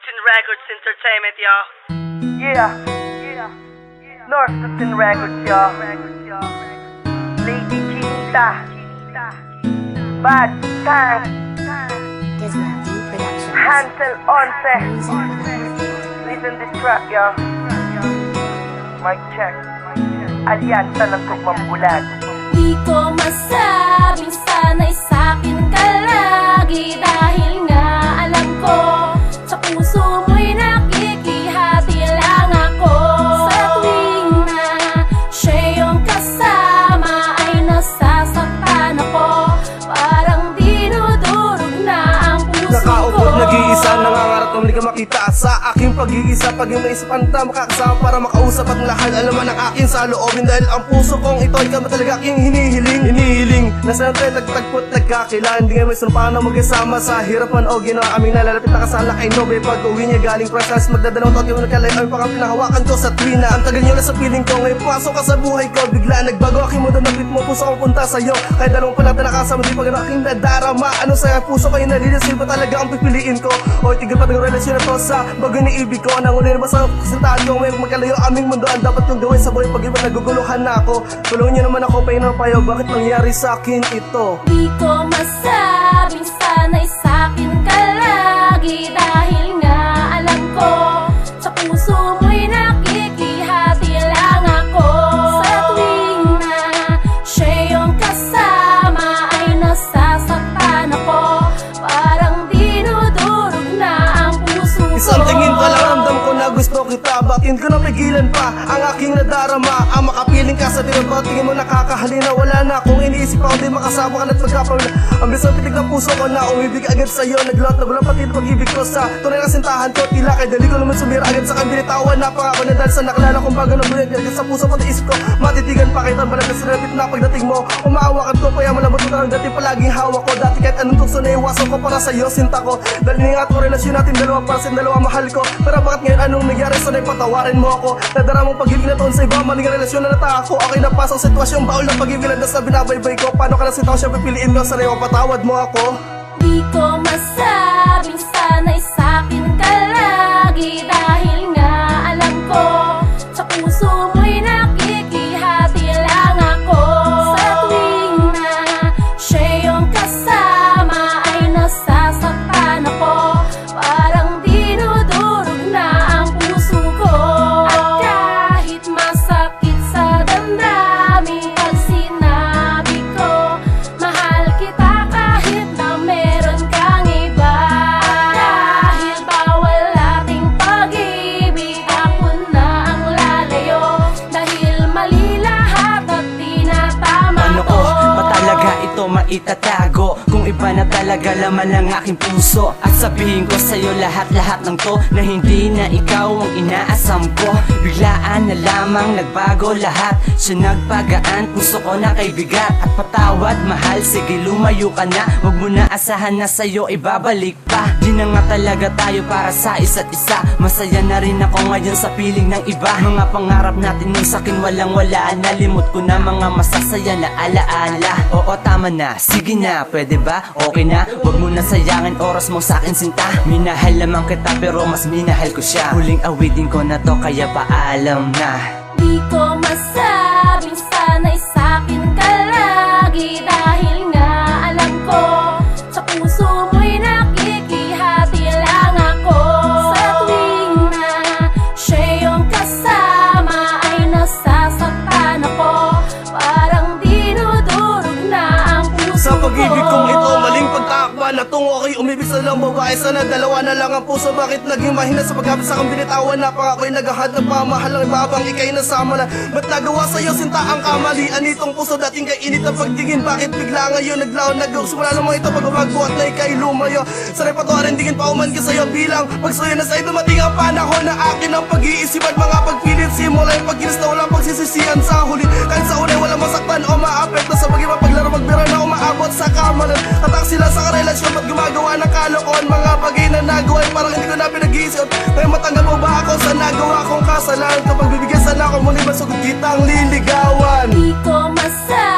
North Records Entertainment, y'all. Yeah. North Records, y'all. Lady Chinta. Bad Time. Gizmati Productions. Hansel Once. Listen this track, y'all. Mic check. Alyansa ng Tugmang Bulag. Di ko masabing sana'y sa'kin ka lagi, dahil nga alam ko sa puso mo'y nakikihati lang ako. Sa tuwing na siya yung kasama ay nasasaktan ako, parang dinudurog na ang puso Nakaupo, ko. nag-iisa, nangangarap na muli ka makita sa aking pag-iisa. Pag yung naisipan ta, makakasama para makausap at lahat alaman ng akin sa loobin. Dahil ang puso kong ito, ikaw ba talaga aking hinihiling. Nasa natin, nagtagpot, nagkakila. Hindi nga may sunupahan na magkasama sa hirapan o ginawa aming nalalapit na kasala kay Nobe. Pag uwi niya galing prasas, magdadalawang taon yung nagkalay. Ang pang pinahawakan ko sa tuwina. Ang tagal niyo na sa piling ko, ngayon pasok ka sa buhay ko. Bigla nagbago aking mundo, napit mo puso kong punta sa'yo. Kahit dalawang pa natin nakasama, di pa gano'n aking nadarama. Ano sa'yo puso kayo nalilasil ba talaga ang pipiliin ko? O tigil pa ng relasyon na to sa bago ni ibig ko. Nangunin na ba sa kasintahan ko, ngayon magkalayo aming mundo. Ang dapat kong gawin sa buhay, pag iba naguguluhan na ako. Tulungan niyo naman ako, payo ng payo, bakit nangyari sa akin ito? Di ko masabing sana'y sa'kin ka lagi, dahil nga alam ko sa puso mo'y nakikihati lang ako. Sa tuwing na siya yung kasama ay nasasaktan ako, parang dinudurog na ang puso ko. Isang tingin pa lang ramdam ko na gusto kita. Batin ko napigilan pa ang aking nadarama. Ang makapiling ka sa tinaba, tingin mo nakakahalina. Wala na akong iniisip ako, di makasama ka na't magkapamila. Ang bilis ng pitig ng puso ko na umibig agad sa'yo. Naglot na bulang pati ng pag-ibig ko sa tunay na sintahan ko. Tila kay dali ko naman sumira agad sa kang binitawan. Napangako na dahil sa nakalala kong bago ng bulan. Kaya sa puso pati isip ko, matitigan pa kita. Balag na sinapit na pagdating mo. Umaawakan ko, kaya malabot mo lang dati palaging hawak ko. Dati kahit anong tukso na iwasan ko para sa'yo, sinta ko. Dahil niingat ko relasyon natin dalawa para sa dalawa mahal ko. Pero bakit ngayon anong nangyari? Sana'y patawarin mo ako. Nadara mong pag-ibig na taon sa iba, maling relasyon na nata ako. Okay na pasang sitwasyon, baul ng pag-ibig na sa binabaybay ko. Paano ka na sitwasyon, pipiliin ko, sana'y mapatawad mo ako. Di ko masabing sana'y sa'kin ka lagi, dahil nga alam ko sa puso mo'y nakikihati lang ako. Sa tuwing na siya yung kasama ay nasasaktan ako, parang dinudurog na ang puso ko. At kahit masakit sa damdamin, pag sinabi ko mahal kita kahit na meron kang iba. Dahil bawal ating pag-ibig, ako na ang lalayo, dahil mali lahat at tinatama Ano ko. ko, ba talaga ito maitatago? Kung iba na talaga laman ng aking puso, at sabihin ko sa'yo lahat-lahat ng to, na hindi na ikaw ang inaasam ko. Biglaan na lamang nagbago lahat, siya nagpagaan, puso ko na kay bigat. At patawad mahal, sige lumayo ka na, huwag mo na asahan na sa'yo ibabalik pa. Di na nga talaga tayo para sa isa't isa, masaya na rin ako ngayon sa piling ng iba. Mga pangarap natin nung sakin walang wala, nalimot ko na mga masasaya na alaala. Oo tama na, sige na, pwede ba? Okay na, huwag mo na sayangin oras mo sa'kin sinta. Minahal naman kita pero mas minahal ko siya. Huling awitin ko na to kaya paalam na. Di ko masabing sana'y sa'kin ka lagi, dahil nga alam ko sa puso mo'y nakikihati lang ako. Sa tuwing na siya yung kasama ay nasasaktan ako, parang dinudurog na ang puso Sa pag-ibig ko. kong ito, maling pagtakba na tungo ako'y umibig sa lang babae. Sana dalawa na lang ang puso, bakit naging mahina sa pagkabit sa kang binitawan? Napangako'y naghahad ng pamahal ng ibabang ikay nasama na. Ba't nagawa sa'yo sinta ang kamalian nitong puso? Dating kay init ang pagtingin, bakit bigla ngayon naglaon nag-uks? Wala naman ito pagbabago at na ikay lumayo. Sana'y patuwarin, tingin pa uman ka sa'yo bilang pagsuyo na sa'yo dumating ang panahon na akin ang pag-iisip at mga pagpilit. Simula yung pagkilis na walang pagsisisihan sa huli. Kahit sa unay walang masaktan o maapekto sa pag-iba paglaro magbira na umaabot sa kamalan. Tatak sila sa karelasyon at gumagawa ng kalokohan. Mga bagay na nagawa ay parang hindi ko na pinag-iisip. Kaya matanggap mo ba ako sa nagawa kong kasalanan? Kapag bibigyan sana ako muli masugot kitang liligawan. Di ko masabing